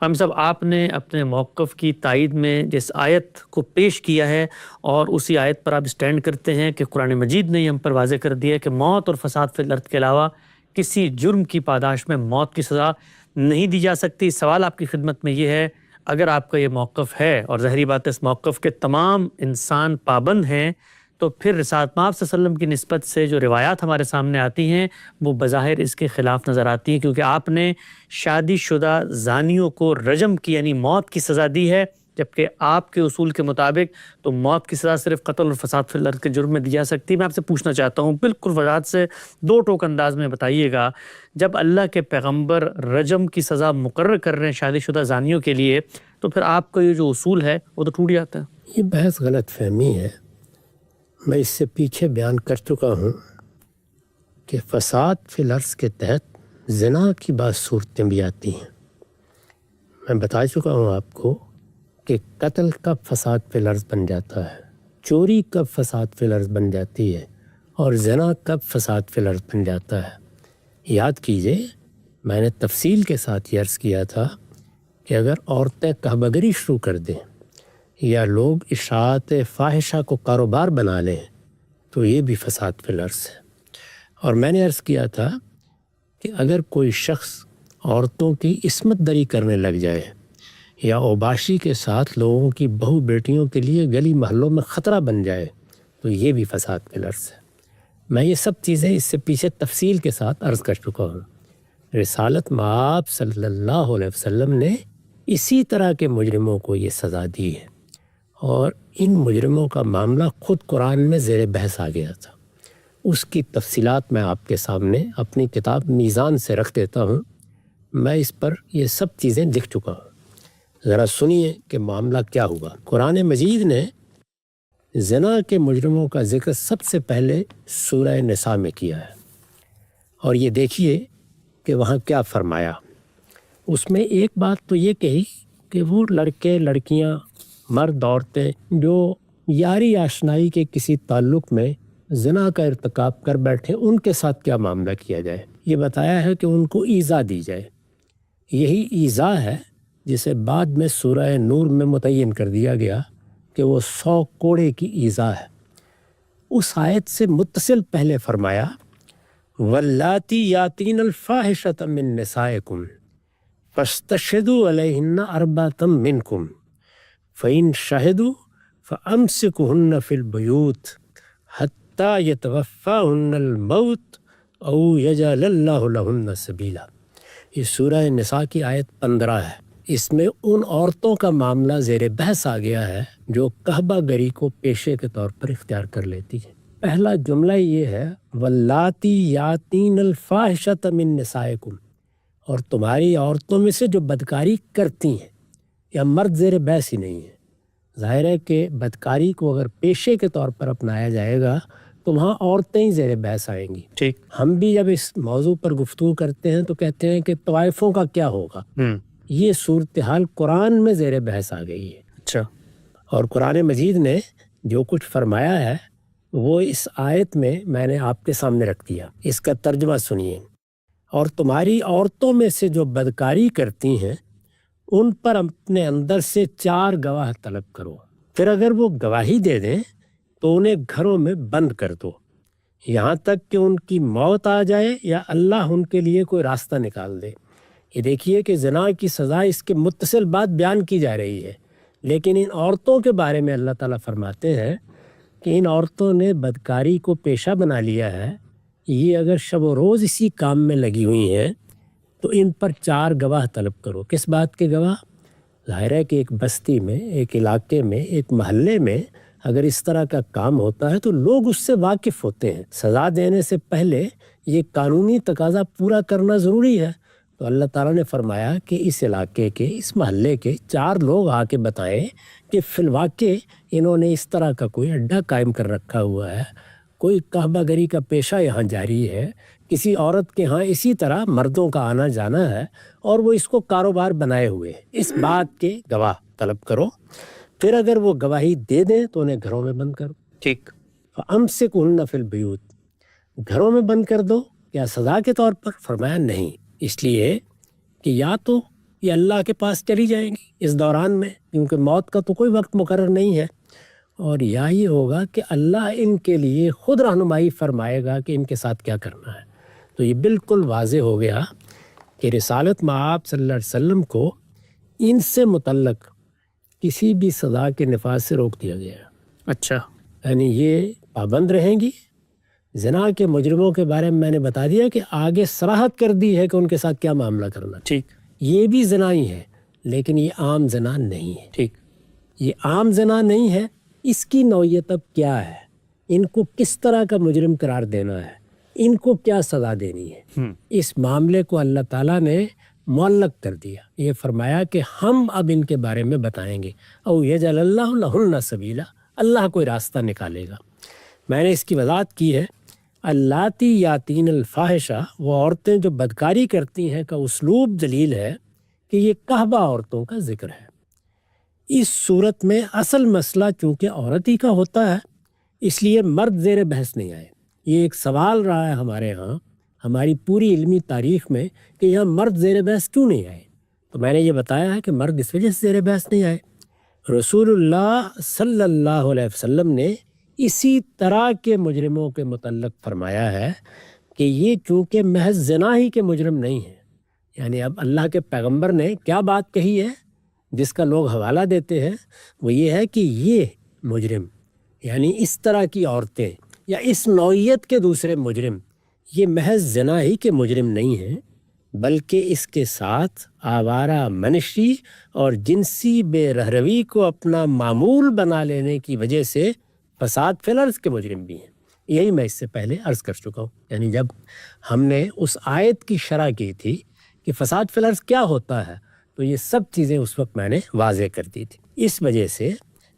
ہم صاحب آپ نے اپنے موقف کی تائید میں جس آیت کو پیش کیا ہے اور اسی آیت پر آپ سٹینڈ کرتے ہیں کہ قرآن مجید نے ہم پر واضح کر دیا ہے کہ موت اور فساد فی الارض کے علاوہ کسی جرم کی پاداش میں موت کی سزا نہیں دی جا سکتی۔ سوال آپ کی خدمت میں یہ ہے، اگر آپ کا یہ موقف ہے اور ظاہری بات ہے اس موقف کے تمام انسان پابند ہیں، تو پھر رسالت مآب صلی اللہ علیہ وسلم کی نسبت سے جو روایات ہمارے سامنے آتی ہیں وہ بظاہر اس کے خلاف نظر آتی ہیں، کیونکہ آپ نے شادی شدہ زانیوں کو رجم کی یعنی موت کی سزا دی ہے، جبکہ آپ کے اصول کے مطابق تو موت کی سزا صرف قتل اور فساد فی الارض کے جرم میں دی جا سکتی ہے۔ میں آپ سے پوچھنا چاہتا ہوں بالکل وضاحت سے دو ٹوک انداز میں بتائیے گا، جب اللہ کے پیغمبر رجم کی سزا مقرر کر رہے ہیں شادی شدہ زانیوں کے لیے، تو پھر آپ کا یہ جو اصول ہے وہ تو ٹوٹ جاتا ہے۔ یہ بحث غلط فہمی ہے۔ میں اس سے پیچھے بیان کر چکا ہوں کہ فساد فی الارض کے تحت زنا کی بعض صورتیں بھی آتی ہیں۔ میں بتا چکا ہوں آپ کو کہ قتل کب فساد فی الارض بن جاتا ہے، چوری کب فساد فی الارض بن جاتی ہے، اور زنا کب فساد فی الارض بن جاتا ہے۔ یاد کیجئے میں نے تفصیل کے ساتھ یہ عرض کیا تھا کہ اگر عورتیں کہبگری شروع کر دیں یا لوگ اشاعت فاحشہ کو کاروبار بنا لیں تو یہ بھی فساد فی الارض ہے۔ اور میں نے عرض کیا تھا کہ اگر کوئی شخص عورتوں کی عصمت دری کرنے لگ جائے یا اوباشی کے ساتھ لوگوں کی بہو بیٹیوں کے لیے گلی محلوں میں خطرہ بن جائے تو یہ بھی فساد فی الارض ہے۔ میں یہ سب چیزیں اس سے پیچھے تفصیل کے ساتھ عرض کر چکا ہوں۔ رسالت مآب صلی اللہ علیہ وسلم نے اسی طرح کے مجرموں کو یہ سزا دی ہے، اور ان مجرموں کا معاملہ خود قرآن میں زیر بحث آ گیا تھا۔ اس کی تفصیلات میں آپ کے سامنے اپنی کتاب میزان سے رکھ دیتا ہوں۔ میں اس پر یہ سب چیزیں لکھ چکا ہوں، ذرا سنیے کہ معاملہ کیا ہوا۔ قرآن مجید نے زنا کے مجرموں کا ذکر سب سے پہلے سورہ نساء میں کیا ہے، اور یہ دیکھیے کہ وہاں کیا فرمایا۔ اس میں ایک بات تو یہ کہی کہ وہ لڑکے لڑکیاں مرد عورتیں جو یاری آشنائی کے کسی تعلق میں زنا کا ارتکاب کر بیٹھے ان کے ساتھ کیا معاملہ کیا جائے۔ یہ بتایا ہے کہ ان کو ایذا دی جائے۔ یہی ایذا ہے جسے بعد میں سورہ نور میں متعین کر دیا گیا کہ وہ 100 کوڑے کی ایذا ہے۔ اس آیت سے متصل پہلے فرمایا واللاتی یاتین الفاحشۃ من نسائکم فاستشہدوا علیہن اربعۃ منکم فإن شہدوا فأمسکوہن فی البیوت حتی یتوفاہن الموت او یجعل اللہ لہن سبیلا۔ یہ سورہ نساء کی آیت 15 ہے۔ اس میں ان عورتوں کا معاملہ زیر بحث آ گیا ہے جو کہبہ گری کو پیشے کے طور پر اختیار کر لیتی ہیں۔ پہلا جملہ یہ ہے واللاتی یاتین الفاحشۃ من نسائکم، اور تمہاری عورتوں میں سے جو بدکاری کرتی ہیں، یا مرد زیر بحث ہی نہیں ہے۔ ظاہر ہے کہ بدکاری کو اگر پیشے کے طور پر اپنایا جائے گا تو وہاں عورتیں ہی زیر بحث آئیں گی۔ ٹھیک، ہم بھی جب اس موضوع پر گفتگو کرتے ہیں تو کہتے ہیں کہ طوائفوں کا کیا ہوگا۔ یہ صورتحال قرآن میں زیر بحث آ گئی ہے۔ اچھا، اور قرآن مجید نے جو کچھ فرمایا ہے وہ اس آیت میں نے آپ کے سامنے رکھ دیا۔ اس کا ترجمہ سنیے، اور تمہاری عورتوں میں سے جو بدکاری کرتی ہیں ان پر اپنے اندر سے 4 گواہ طلب کرو، پھر اگر وہ گواہی دے دیں تو انہیں گھروں میں بند کر دو یہاں تک کہ ان کی موت آ جائے یا اللہ ان کے لیے کوئی راستہ نکال دے۔ یہ دیکھیے کہ زنا کی سزا اس کے متصل بات بیان کی جا رہی ہے، لیکن ان عورتوں کے بارے میں اللہ تعالیٰ فرماتے ہیں کہ ان عورتوں نے بدکاری کو پیشہ بنا لیا ہے، یہ اگر شب و روز اسی کام میں لگی ہوئی ہیں تو ان پر 4 گواہ طلب کرو۔ کس بات کے گواہ؟ ظاہر ہے کہ ایک بستی میں، ایک علاقے میں، ایک محلے میں اگر اس طرح کا کام ہوتا ہے تو لوگ اس سے واقف ہوتے ہیں۔ سزا دینے سے پہلے یہ قانونی تقاضا پورا کرنا ضروری ہے۔ تو اللہ تعالیٰ نے فرمایا کہ اس علاقے کے، اس محلے کے 4 لوگ آ کے بتائیں کہ فی الواقع انہوں نے اس طرح کا کوئی اڈا قائم کر رکھا ہوا ہے، کوئی کعبہ گری کا پیشہ یہاں جاری ہے، کسی عورت کے ہاں اسی طرح مردوں کا آنا جانا ہے اور وہ اس کو کاروبار بنائے ہوئے ہیں، اس بات کے گواہ طلب کرو۔ پھر اگر وہ گواہی دے دیں تو انہیں گھروں میں بند کرو۔ ٹھیک، فَأَمْسِكُوهُنَّ فِي الْبُيُوتِ، گھروں میں بند کر دو۔ کیا سزا کے طور پر؟ فرمایا نہیں، اس لیے کہ یا تو یہ اللہ کے پاس چلی جائیں گی اس دوران میں، کیونکہ موت کا تو کوئی وقت مقرر نہیں ہے، اور یا یہ ہوگا کہ اللہ ان کے لیے خود رہنمائی فرمائے گا کہ ان کے ساتھ کیا کرنا ہے۔ تو یہ بالکل واضح ہو گیا کہ رسالت مآب صلی اللہ علیہ وسلم کو ان سے متعلق کسی بھی سزا کے نفاذ سے روک دیا گیا۔ اچھا، یعنی یہ پابند رہیں گی۔ زنا کے مجرموں کے بارے میں نے بتا دیا کہ آگے صراحت کر دی ہے کہ ان کے ساتھ کیا معاملہ کرنا۔ ٹھیک، یہ بھی زنا ہی ہے، لیکن یہ عام زنا نہیں ہے۔ ٹھیک، یہ عام زنا نہیں ہے۔ اس کی نوعیت اب کیا ہے، ان کو کس طرح کا مجرم قرار دینا ہے، ان کو کیا سزا دینی ہے، اس معاملے کو اللہ تعالیٰ نے معلق کر دیا۔ یہ فرمایا کہ ہم اب ان کے بارے میں بتائیں گے، او یجعل اللہ لہن سبیلا، اللہ کوئی راستہ نکالے گا۔ میں نے اس کی وضاحت کی ہے، اللاتی یاتین الفاحشہ، وہ عورتیں جو بدکاری کرتی ہیں کا اسلوب دلیل ہے کہ یہ قحبہ عورتوں کا ذکر ہے۔ اس صورت میں اصل مسئلہ چونکہ عورت ہی کا ہوتا ہے، اس لیے مرد زیر بحث نہیں آئے۔ یہ ایک سوال رہا ہے ہمارے ہاں، ہماری پوری علمی تاریخ میں، کہ یہاں مرد زیر بحث کیوں نہیں آئے؟ تو میں نے یہ بتایا ہے کہ مرد اس وجہ سے زیر بحث نہیں آئے، رسول اللہ صلی اللہ علیہ وسلم نے اسی طرح کے مجرموں کے متعلق فرمایا ہے کہ یہ چونکہ محض زنا ہی کے مجرم نہیں ہیں۔ یعنی اب اللہ کے پیغمبر نے کیا بات کہی ہے جس کا لوگ حوالہ دیتے ہیں، وہ یہ ہے کہ یہ مجرم، یعنی اس طرح کی عورتیں یا اس نوعیت کے دوسرے مجرم، یہ محض زنا ہی کے مجرم نہیں ہیں، بلکہ اس کے ساتھ آوارہ منشی اور جنسی بے رہروی کو اپنا معمول بنا لینے کی وجہ سے فساد فی الارض کے مجرم بھی ہیں۔ یہی میں اس سے پہلے عرض کر چکا ہوں۔ یعنی جب ہم نے اس آیت کی شرح کی تھی کہ فساد فی الارض کیا ہوتا ہے، تو یہ سب چیزیں اس وقت میں نے واضح کر دی تھی۔ اس وجہ سے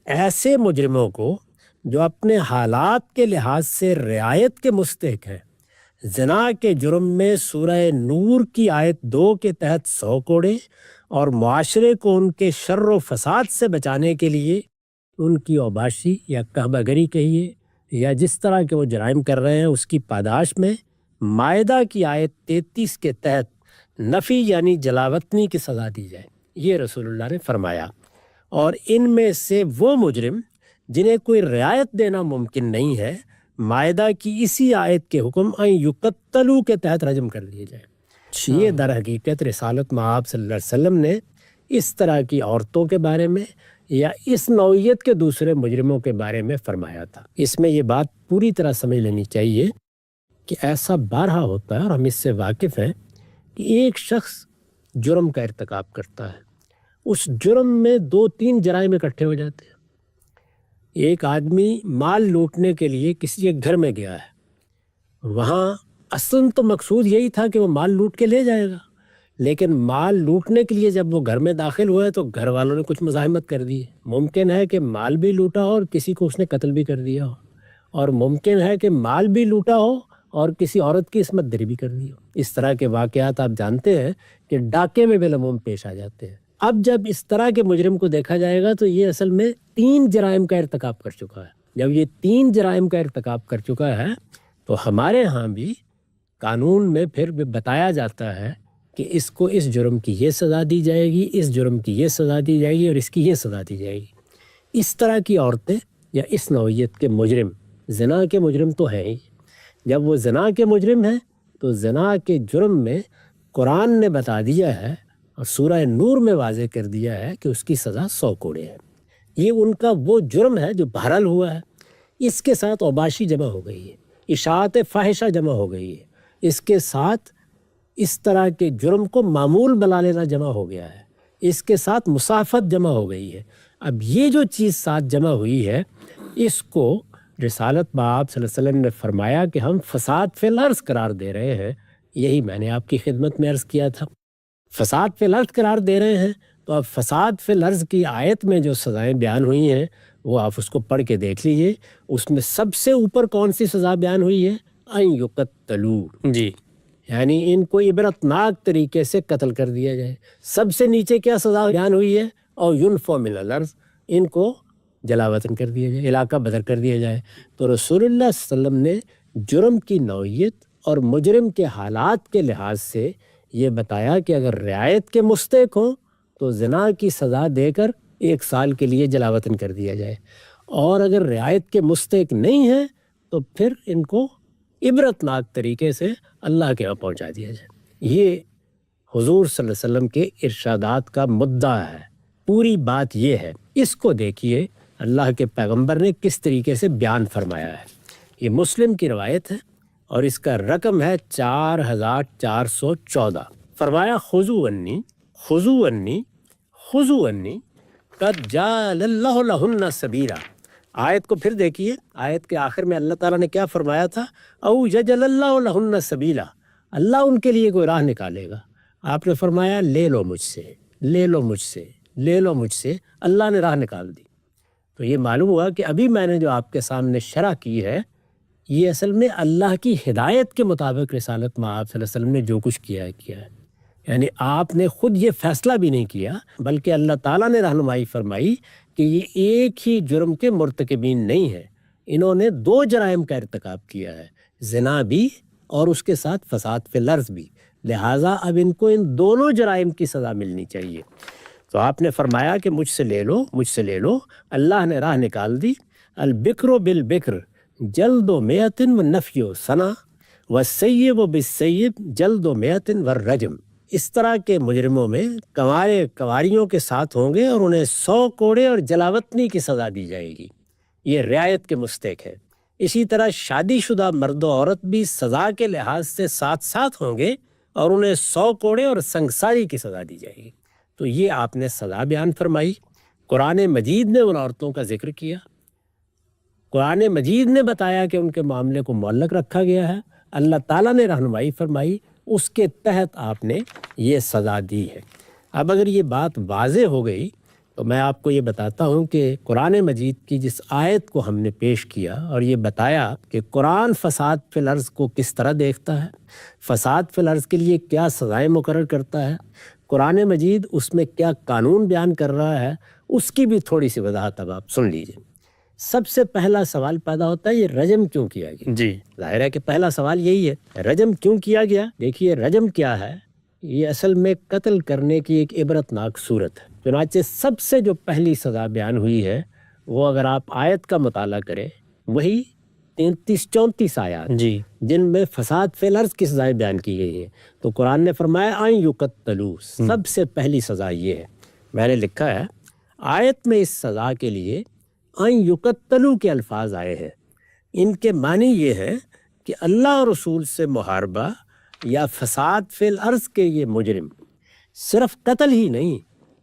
ایسے مجرموں کو جو اپنے حالات کے لحاظ سے رعایت کے مستحق ہیں، زنا کے جرم میں سورہ نور کی آیت 2 کے تحت 100 کوڑے، اور معاشرے کو ان کے شر و فساد سے بچانے کے لیے ان کی اوباشی یا قحبہ گری کہیے، یا جس طرح کے وہ جرائم کر رہے ہیں اس کی پاداش میں مائدہ کی آیت 33 کے تحت نفی یعنی جلاوطنی کی سزا دی جائے، یہ رسول اللہ نے فرمایا۔ اور ان میں سے وہ مجرم جنہیں کوئی رعایت دینا ممکن نہیں ہے، مائدہ کی اسی آیت کے حکم ان یقتلوا کے تحت رجم کر لیے جائیں۔ یہ در حقیقت رسالت مآب صلی اللہ علیہ وسلم نے اس طرح کی عورتوں کے بارے میں یا اس نوعیت کے دوسرے مجرموں کے بارے میں فرمایا تھا۔ اس میں یہ بات پوری طرح سمجھ لینی چاہیے کہ ایسا بارہا ہوتا ہے، اور ہم اس سے واقف ہیں، کہ ایک شخص جرم کا ارتکاب کرتا ہے، اس جرم میں 2-3 جرائم اکٹھے ہو جاتے ہیں۔ ایک آدمی مال لوٹنے کے لیے کسی ایک گھر میں گیا ہے، وہاں اصلاً تو مقصود یہی تھا کہ وہ مال لوٹ کے لے جائے گا، لیکن مال لوٹنے کے لیے جب وہ گھر میں داخل ہوا ہے تو گھر والوں نے کچھ مزاحمت کر دی ہے۔ ممکن ہے کہ مال بھی لوٹا ہو اور کسی کو اس نے قتل بھی کر دیا ہو، اور ممکن ہے کہ مال بھی لوٹا ہو اور کسی عورت کی عصمت دری بھی کر دی ہو۔ اس طرح کے واقعات آپ جانتے ہیں کہ ڈاکے میں بالعموم پیش آ جاتے ہیں۔ اب جب اس طرح کے مجرم کو دیکھا جائے گا تو یہ اصل میں 3 جرائم کا ارتکاب کر چکا ہے۔ جب یہ 3 جرائم کا ارتکاب کر چکا ہے تو ہمارے ہاں بھی قانون میں پھر بھی بتایا جاتا ہے کہ اس کو اس جرم کی یہ سزا دی جائے گی، اس جرم کی یہ سزا دی جائے گی، اور اس کی یہ سزا دی جائے گی۔ اس طرح کی عورتیں یا اس نوعیت کے مجرم، زنا کے مجرم تو ہیں ہی، جب وہ زنا کے مجرم ہیں تو زنا کے جرم میں قرآن نے بتا دیا ہے اور سورہ نور میں واضح کر دیا ہے کہ اس کی سزا 100 کوڑے ہے۔ یہ ان کا وہ جرم ہے جو بہرحال ہوا ہے۔ اس کے ساتھ اوباشی جمع ہو گئی ہے، اشاعت فاحشہ جمع ہو گئی ہے، اس کے ساتھ اس طرح کے جرم کو معمول بنا لینا جمع ہو گیا ہے، اس کے ساتھ مسافت جمع ہو گئی ہے۔ اب یہ جو چیز ساتھ جمع ہوئی ہے، اس کو رسالت مآب صلی اللہ علیہ وسلم نے فرمایا کہ ہم فساد فی الارض قرار دے رہے ہیں۔ یہی میں نے آپ کی خدمت میں عرض کیا تھا، فساد فی الارض قرار دے رہے ہیں۔ تو اب فساد فی الارض کی آیت میں جو سزائیں بیان ہوئی ہیں وہ آپ اس کو پڑھ کے دیکھ لیجئے۔ اس میں سب سے اوپر کون سی سزا بیان ہوئی ہے؟ ان یقتلوا، جی، یعنی ان کو عبرتناک طریقے سے قتل کر دیا جائے۔ سب سے نیچے کیا سزا بیان ہوئی ہے؟ اور ینفوا من الارض، ان کو جلا وطن کر دیا جائے، علاقہ بدر کر دیا جائے۔ تو رسول اللہ صلی اللہ علیہ وسلم نے جرم کی نوعیت اور مجرم کے حالات کے لحاظ سے یہ بتایا کہ اگر رعایت کے مستحق ہوں تو زنا کی سزا دے کر 1 سال کے لیے جلاوطن کر دیا جائے، اور اگر رعایت کے مستحق نہیں ہیں تو پھر ان کو عبرتناک طریقے سے اللہ کے یہاں پہنچا دیا جائے۔ یہ حضور صلی اللہ علیہ وسلم کے ارشادات کا مدعا ہے، پوری بات یہ ہے۔ اس کو دیکھیے اللہ کے پیغمبر نے کس طریقے سے بیان فرمایا ہے۔ یہ مسلم کی روایت ہے اور اس کا رقم ہے 4414۔ فرمایا خذوا عنی خذوا عنی خذوا عنی قد جعل اللہ لہن سبیلا۔ آیت کو پھر دیکھیے، آیت کے آخر میں اللہ تعالیٰ نے کیا فرمایا تھا؟ او یجعل اللہ لہن سبیلا، اللہ ان کے لیے کوئی راہ نکالے گا۔ آپ نے فرمایا لے لو مجھ سے، لے لو مجھ سے، لے لو مجھ سے، اللہ نے راہ نکال دی۔ تو یہ معلوم ہوا کہ ابھی میں نے جو آپ کے سامنے شرح کی ہے، یہ اصل میں اللہ کی ہدایت کے مطابق رسالت میں آپ صلی اللہ علیہ وسلم نے جو کچھ کیا ہے۔ یعنی آپ نے خود یہ فیصلہ بھی نہیں کیا، بلکہ اللہ تعالیٰ نے رہنمائی فرمائی کہ یہ ایک ہی جرم کے مرتکبین نہیں ہیں، انہوں نے 2 جرائم کا ارتکاب کیا ہے، زنا بھی اور اس کے ساتھ فساد فی الارض بھی، لہٰذا اب ان کو ان دونوں جرائم کی سزا ملنی چاہیے۔ تو آپ نے فرمایا کہ مجھ سے لے لو، مجھ سے لے لو۔ اللہ نے راہ نکال دی۔ البکر بالبکر جلد و میت و نفی و ثنا والسیب بالسیب جلد و میت و رجم۔ اس طرح کے مجرموں میں کنواریوں کے ساتھ ہوں گے اور انہیں 100 کوڑے اور جلاوطنی کی سزا دی جائے گی، یہ رعایت کے مستحق ہے۔ اسی طرح شادی شدہ مرد و عورت بھی سزا کے لحاظ سے ساتھ ہوں گے اور انہیں 100 کوڑے اور سنگساری کی سزا دی جائے گی۔ تو یہ آپ نے سزا بیان فرمائی۔ قرآن مجید نے ان عورتوں کا ذکر کیا، قرآن مجید نے بتایا کہ ان کے معاملے کو معلق رکھا گیا ہے، اللہ تعالیٰ نے رہنمائی فرمائی، اس کے تحت آپ نے یہ سزا دی ہے۔ اب اگر یہ بات واضح ہو گئی تو میں آپ کو یہ بتاتا ہوں کہ قرآن مجید کی جس آیت کو ہم نے پیش کیا اور یہ بتایا کہ قرآن فساد فی الارض کو کس طرح دیکھتا ہے، فساد فی الارض کے لیے کیا سزائیں مقرر کرتا ہے، قرآن مجید اس میں کیا قانون بیان کر رہا ہے، اس کی بھی تھوڑی سی وضاحت اب آپ سن لیجئے۔ سب سے پہلا سوال پیدا ہوتا ہے یہ رجم کیوں کیا گیا؟ جی ظاہر ہے کہ پہلا سوال یہی ہے، رجم کیوں کیا گیا؟ دیکھیے رجم کیا ہے، یہ اصل میں قتل کرنے کی ایک عبرتناک صورت ہے۔ چنانچہ سب سے جو پہلی سزا بیان ہوئی ہے وہ اگر آپ آیت کا مطالعہ کریں، وہی 33-34 آیات جی جن میں فساد فی الارض کی سزائیں بیان کی گئی ہیں۔ تو قرآن نے فرمایا ان یقتلوا، سب سے پہلی سزا یہ ہے۔ میں نے لکھا ہے آیت میں اس سزا کے لیے ان یقتلوا کے الفاظ آئے ہیں، ان کے معنی یہ ہے کہ اللہ اور رسول سے محاربہ یا فساد فی الارض کے یہ مجرم صرف قتل ہی نہیں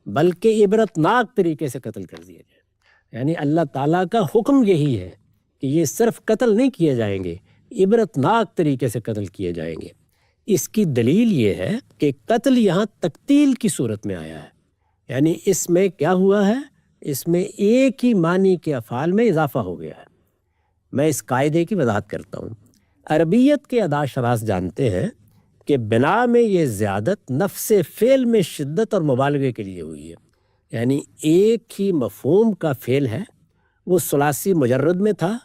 بلکہ عبرتناک طریقے سے قتل کر دیا جائے۔ یعنی اللہ تعالیٰ کا حکم یہی ہے کہ یہ صرف قتل نہیں کیے جائیں گے، عبرتناک طریقے سے قتل کیے جائیں گے۔ اس کی دلیل یہ ہے کہ قتل یہاں تقتیل کی صورت میں آیا ہے، یعنی اس میں کیا ہوا ہے، اس میں ایک ہی معنی کے افعال میں اضافہ ہو گیا ہے۔ میں اس قاعدے کی وضاحت کرتا ہوں۔ عربیت کے ادا شناس جانتے ہیں کہ بنا میں یہ زیادت نفس فعل میں شدت اور مبالغے کے لیے ہوئی ہے، یعنی ایک ہی مفہوم کا فعل ہے، وہ ثلاثی مجرد میں تھا،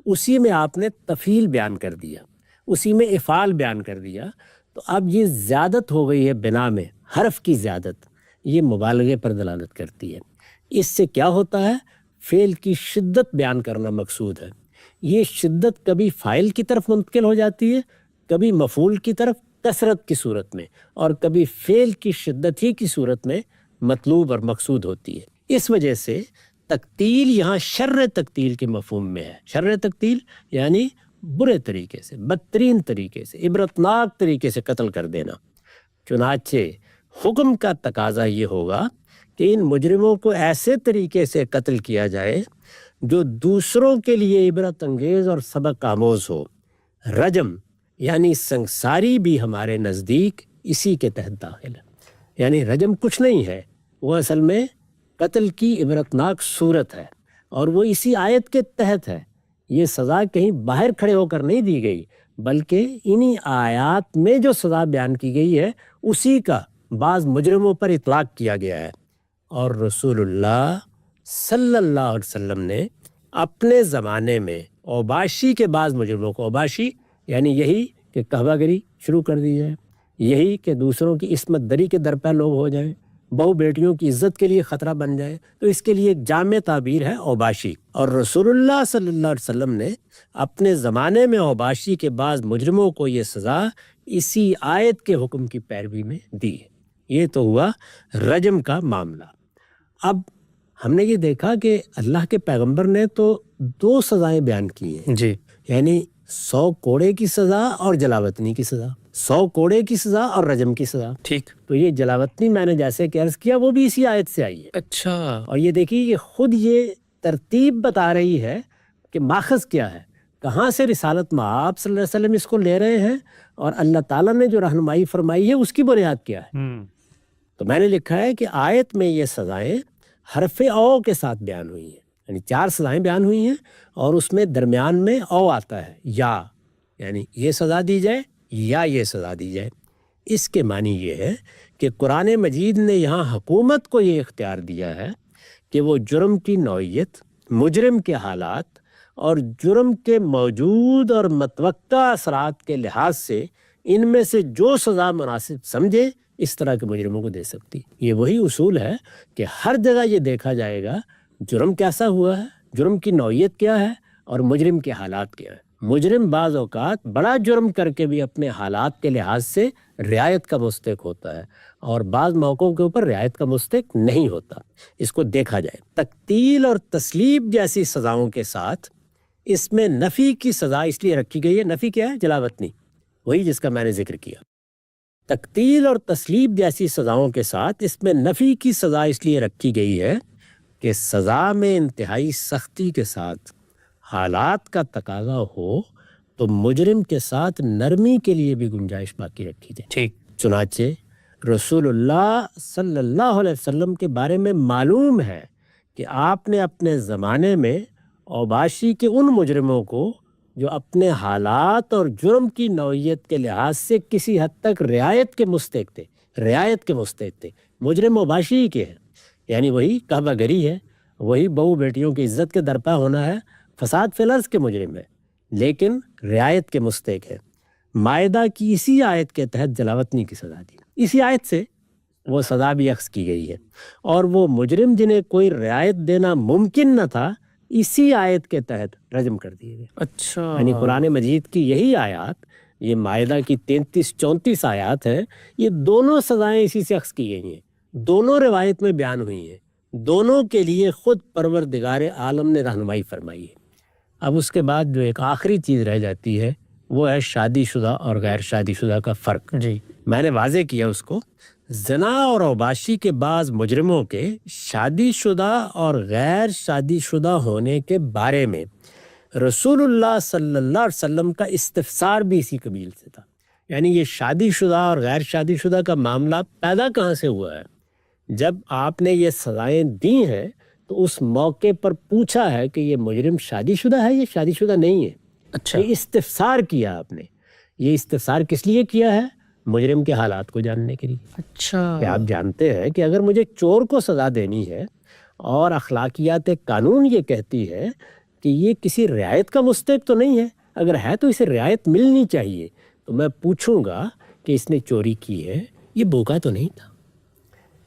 اسی میں آپ نے تفعیل بیان کر دیا، اسی میں افعال بیان کر دیا، تو اب یہ زیادت ہو گئی ہے بنا میں، حرف کی زیادت، یہ مبالغے پر دلالت کرتی ہے۔ اس سے کیا ہوتا ہے، فعل کی شدت بیان کرنا مقصود ہے۔ یہ شدت کبھی فاعل کی طرف منتقل ہو جاتی ہے، کبھی مفعول کی طرف کثرت کی صورت میں، اور کبھی فعل کی شدت ہی کی صورت میں مطلوب اور مقصود ہوتی ہے۔ اس وجہ سے تقتیل یہاں شر تقتیل کے مفہوم میں ہے۔ شر تقتیل یعنی برے طریقے سے، بدترین طریقے سے، عبرتناک طریقے سے قتل کر دینا۔ چنانچہ حکم کا تقاضا یہ ہوگا کہ ان مجرموں کو ایسے طریقے سے قتل کیا جائے جو دوسروں کے لیے عبرت انگیز اور سبق آموز ہو۔ رجم یعنی سنگساری بھی ہمارے نزدیک اسی کے تحت داخل ہے۔ یعنی رجم کچھ نہیں ہے، وہ اصل میں قتل کی عبرتناک صورت ہے، اور وہ اسی آیت کے تحت ہے۔ یہ سزا کہیں باہر کھڑے ہو کر نہیں دی گئی، بلکہ انہی آیات میں جو سزا بیان کی گئی ہے اسی کا بعض مجرموں پر اطلاق کیا گیا ہے۔ اور رسول اللہ صلی اللہ علیہ وسلم نے اپنے زمانے میں اوباشی کے بعض مجرموں کو، اوباشی یعنی یہی کہ کعبہ گری شروع کر دی جائے، یہی کہ دوسروں کی عصمت دری کے درپے لوگ ہو جائیں، بہو بیٹیوں کی عزت کے لیے خطرہ بن جائے، تو اس کے لیے ایک جامع تعبیر ہے اوباشی۔ اور رسول اللہ صلی اللہ علیہ وسلم نے اپنے زمانے میں اوباشی کے بعض مجرموں کو یہ سزا اسی آیت کے حکم کی پیروی میں دی ہے۔ یہ تو ہوا رجم کا معاملہ۔ اب ہم نے یہ دیکھا کہ اللہ کے پیغمبر نے تو 2 سزائیں بیان کی ہیں، جی، یعنی 100 کوڑے کی سزا اور جلاوطنی کی سزا، 100 کوڑے کی سزا اور رجم کی سزا۔ ٹھیک، تو یہ جلاوطنی میں نے جیسے کہ عرض کیا وہ بھی اسی آیت سے آئی ہے۔ اچھا، اور یہ دیکھیے یہ خود یہ ترتیب بتا رہی ہے کہ ماخذ کیا ہے، کہاں سے رسالت میں آپ صلی اللہ علیہ وسلم اس کو لے رہے ہیں، اور اللہ تعالیٰ نے جو رہنمائی فرمائی ہے اس کی بنیاد کیا ہے۔ تو میں نے لکھا ہے کہ آیت میں یہ سزائیں حرف او کے ساتھ بیان ہوئی ہیں، یعنی 4 سزائیں بیان ہوئی ہیں، اور اس میں درمیان میں او آتا ہے، یا یعنی یہ سزا دی جائے یا یہ سزا دی جائے۔ اس کے معنی یہ ہے کہ قرآن مجید نے یہاں حکومت کو یہ اختیار دیا ہے کہ وہ جرم کی نوعیت، مجرم کے حالات اور جرم کے موجود اور متوقع اثرات کے لحاظ سے ان میں سے جو سزا مناسب سمجھے اس طرح کے مجرموں کو دے سکتی۔ یہ وہی اصول ہے کہ ہر جگہ یہ دیکھا جائے گا جرم کیسا ہوا ہے، جرم کی نوعیت کیا ہے اور مجرم کے حالات کیا ہیں۔ مجرم بعض اوقات بڑا جرم کر کے بھی اپنے حالات کے لحاظ سے رعایت کا مستحق ہوتا ہے، اور بعض موقعوں کے اوپر رعایت کا مستحق نہیں ہوتا۔ اس کو دیکھا جائے، تقتیل اور تسلیب جیسی سزاؤں کے ساتھ اس میں نفی کی سزا اس لیے رکھی گئی ہے۔ نفی کیا ہے؟ جلاوطنی، وہی جس کا میں نے ذکر کیا۔ تقتیل اور تسلیب جیسی سزاؤں کے ساتھ اس میں نفی کی سزا اس لیے رکھی گئی ہے کہ سزا میں انتہائی سختی کے ساتھ حالات کا تقاضا ہو تو مجرم کے ساتھ نرمی کے لیے بھی گنجائش باقی رکھی جائے۔ ٹھیک، چنانچہ رسول اللہ صلی اللہ علیہ وسلم کے بارے میں معلوم ہے کہ آپ نے اپنے زمانے میں اوباشی کے ان مجرموں کو جو اپنے حالات اور جرم کی نوعیت کے لحاظ سے کسی حد تک رعایت کے مستحق تھے، مجرم اوباشی کے ہیں، یعنی وہی کعبہ گری ہے، وہی بہو بیٹیوں کی عزت کے درپا ہونا ہے، فساد فی الارض کے مجرم ہے، لیکن رعایت کے مستحق ہے۔ مائدہ کی اسی آیت کے تحت جلاوطنی کی سزا دی، اسی آیت سے وہ سزا بھی اخذ کی گئی ہے، اور وہ مجرم جنہیں کوئی رعایت دینا ممکن نہ تھا اسی آیت کے تحت رجم کر دیے گئے۔ اچھا، یعنی قرآن مجید کی یہی آیات، یہ مائدہ کی 33-34 آیات ہیں، یہ دونوں سزائیں اسی سے اخذ کی گئی ہیں، دونوں روایت میں بیان ہوئی ہیں، دونوں کے لیے خود پروردگار عالم نے رہنمائی فرمائی ہے۔ اب اس کے بعد جو ایک آخری چیز رہ جاتی ہے وہ ہے شادی شدہ اور غیر شادی شدہ کا فرق۔ جی، میں نے واضح کیا اس کو، زنا اور اوباشی کے بعض مجرموں کے شادی شدہ اور غیر شادی شدہ ہونے کے بارے میں رسول اللہ صلی اللہ علیہ وسلم کا استفسار بھی اسی قبیل سے تھا۔ یعنی یہ شادی شدہ اور غیر شادی شدہ کا معاملہ پیدا کہاں سے ہوا ہے؟ جب آپ نے یہ سزائیں دی ہیں تو اس موقع پر پوچھا ہے کہ یہ مجرم شادی شدہ ہے یا شادی شدہ نہیں ہے۔ اچھا، یہ استفسار کیا آپ نے۔ یہ استفسار کس لیے کیا ہے؟ مجرم کے حالات کو جاننے کے لیے۔ اچھا، کہ آپ جانتے ہیں کہ اگر مجھے چور کو سزا دینی ہے اور اخلاقیات قانون یہ کہتی ہے کہ یہ کسی رعایت کا مستحق تو نہیں ہے، اگر ہے تو اسے رعایت ملنی چاہیے، تو میں پوچھوں گا کہ اس نے چوری کی ہے، یہ بھوکا تو نہیں تھا،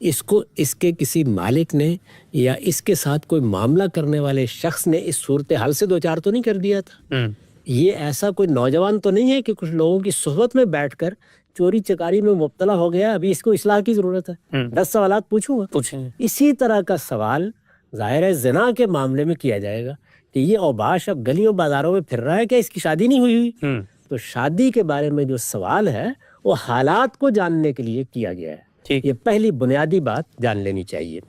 اس کو اس کے کسی مالک نے یا اس کے ساتھ کوئی معاملہ کرنے والے شخص نے اس صورتحال سے دوچار تو نہیں کر دیا تھا، یہ ایسا کوئی نوجوان تو نہیں ہے کہ کچھ لوگوں کی صحبت میں بیٹھ کر چوری چکاری میں مبتلا ہو گیا، ابھی اس کو اصلاح کی ضرورت ہے۔ 10 سوالات پوچھوں گا، پوچھیں گے۔ اسی طرح کا سوال ظاہر ہے زنا کے معاملے میں کیا جائے گا کہ یہ اوباش اب گلیوں بازاروں میں پھر رہا ہے کہ اس کی شادی نہیں ہوئی ہوئی، تو شادی کے بارے میں جو سوال ہے وہ حالات کو جاننے کے لیے کیا گیا ہے۔ یہ پہلی بنیادی بات جان لینی چاہیے۔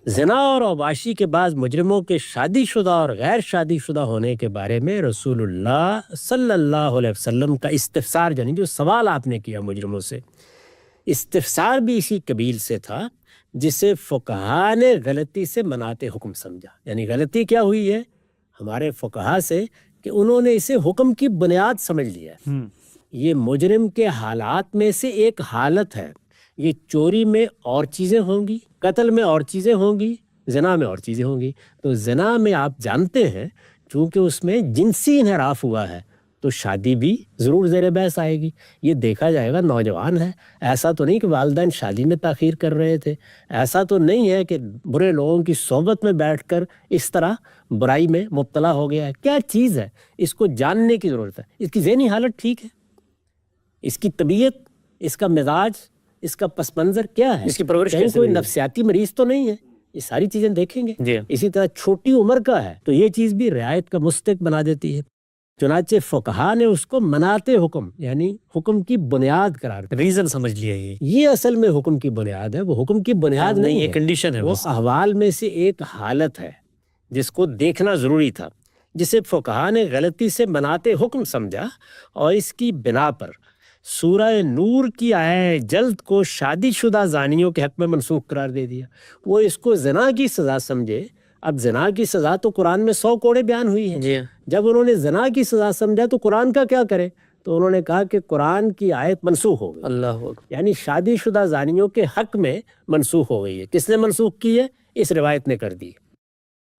زنا اور اوباشی کے بعض مجرموں کے شادی شدہ اور غیر شادی شدہ ہونے کے بارے میں رسول اللہ صلی اللہ علیہ وسلم کا استفسار، یعنی جو سوال آپ نے کیا مجرموں سے، استفسار بھی اسی قبیل سے تھا جسے فقہا نے غلطی سے مناتے حکم سمجھا۔ یعنی غلطی کیا ہوئی ہے ہمارے فقہا سے کہ انہوں نے اسے حکم کی بنیاد سمجھ لیا۔ یہ مجرم کے حالات میں سے ایک حالت ہے، یہ چوری میں اور چیزیں ہوں گی، قتل میں اور چیزیں ہوں گی، زنا میں اور چیزیں ہوں گی۔ تو زنا میں آپ جانتے ہیں چونکہ اس میں جنسی انحراف ہوا ہے تو شادی بھی ضرور زیر بحث آئے گی. یہ دیکھا جائے گا نوجوان ہے، ایسا تو نہیں کہ والدین شادی میں تاخیر کر رہے تھے، ایسا تو نہیں ہے کہ برے لوگوں کی صحبت میں بیٹھ کر اس طرح برائی میں مبتلا ہو گیا ہے. کیا چیز ہے، اس کو جاننے کی ضرورت ہے. اس کی ذہنی حالت ٹھیک ہے، اس کی طبیعت، اس کا مزاج، اس کا پس منظر کیا ہے، اس کی پرورش کہیں کیسے کوئی ہوئی ہے؟ نفسیاتی مریض تو نہیں ہے. یہ ساری چیزیں دیکھیں گے. جی اسی طرح چھوٹی عمر کا ہے تو یہ چیز بھی رعایت کا مستحق بنا دیتی ہے. چنانچہ فقہا نے اس کو مناتے حکم یعنی حکم کی بنیاد قرار دیا. ریزن سمجھ لیا یہ اصل میں حکم کی بنیاد ہے، وہ حکم کی بنیاد نہیں یہ ہے، کنڈیشن ہے وہ بس. احوال میں سے ایک حالت ہے جس کو دیکھنا ضروری تھا، جسے فقہا نے غلطی سے مناتے حکم سمجھا اور اس کی بنا پر سورہ نور کی آیت جلد کو شادی شدہ زانیوں کے حق میں منسوخ قرار دے دیا. وہ اس کو زنا کی سزا سمجھے. اب زنا کی سزا تو قرآن میں 100 کوڑے بیان ہوئی ہیں. جی جب انہوں نے زنا کی سزا سمجھا تو قرآن کا کیا کرے؟ تو انہوں نے کہا کہ قرآن کی آیت منسوخ ہو گئی، اللہ اکبر. یعنی شادی شدہ زانیوں کے حق میں منسوخ ہو گئی ہے. کس نے منسوخ کی ہے؟ اس روایت نے کر دی.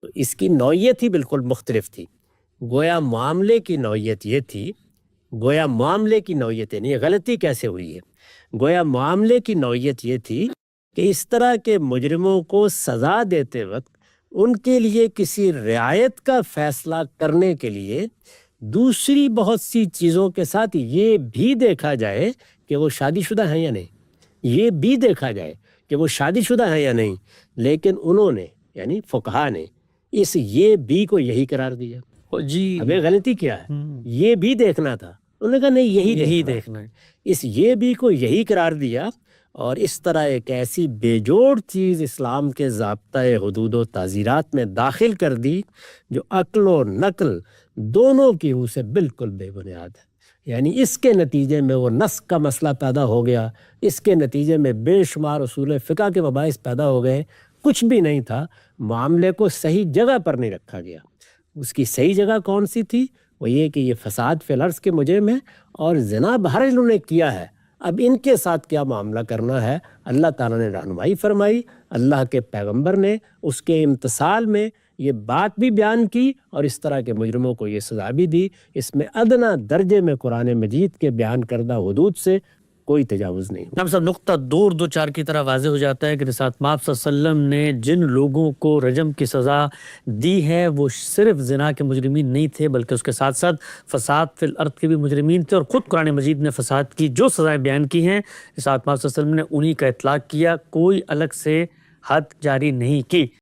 تو اس کی نوعیت ہی بالکل مختلف تھی. گویا معاملے کی نوعیت یہ تھی، گویا معاملے کی نوعیت نہیں، غلطی کیسے ہوئی ہے؟ گویا معاملے کی نوعیت یہ تھی کہ اس طرح کے مجرموں کو سزا دیتے وقت ان کے لیے کسی رعایت کا فیصلہ کرنے کے لیے دوسری بہت سی چیزوں کے ساتھ یہ بھی دیکھا جائے کہ وہ شادی شدہ ہیں یا نہیں، یہ بھی دیکھا جائے کہ وہ شادی شدہ ہیں یا نہیں. لیکن انہوں نے یعنی فقہا نے اس یہ بھی کو یہی قرار دیا. جی ابھی غلطی کیا ہے؟ یہ بھی دیکھنا تھا. انہوں نے کہا نہیں، یہی دیکھنا ہے. اس یہ بھی کو یہی قرار دیا. اور اس طرح ایک ایسی بے جوڑ چیز اسلام کے ضابطۂ حدود و تعزیرات میں داخل کر دی جو عقل و نقل دونوں کی روح سے بالکل بے بنیاد ہے. یعنی اس کے نتیجے میں وہ نسخ کا مسئلہ پیدا ہو گیا، اس کے نتیجے میں بے شمار اصول فقہ کے مباحث پیدا ہو گئے. کچھ بھی نہیں تھا، معاملے کو صحیح جگہ پر نہیں رکھا گیا. اس کی صحیح جگہ کون سی تھی؟ وہ یہ کہ یہ فساد فی الارض کے مجرم ہے اور زنا بہرحال انہوں نے کیا ہے. اب ان کے ساتھ کیا معاملہ کرنا ہے، اللہ تعالیٰ نے رہنمائی فرمائی، اللہ کے پیغمبر نے اس کے امتثال میں یہ بات بھی بیان کی اور اس طرح کے مجرموں کو یہ سزا بھی دی. اس میں ادنیٰ درجے میں قرآن مجید کے بیان کردہ حدود سے کوئی تجاوز نہیں. ہم سب نقطہ دو چار کی طرح واضح ہو جاتا ہے کہ رسالت مآب صلی اللہ علیہ وسلم نے جن لوگوں کو رجم کی سزا دی ہے وہ صرف زنا کے مجرمین نہیں تھے، بلکہ اس کے ساتھ ساتھ فساد فی الارض کے بھی مجرمین تھے. اور خود قرآن مجید نے فساد کی جو سزائیں بیان کی ہیں رسالت مآب صلی اللہ علیہ وسلم نے انہی کا اطلاق کیا، کوئی الگ سے حد جاری نہیں کی.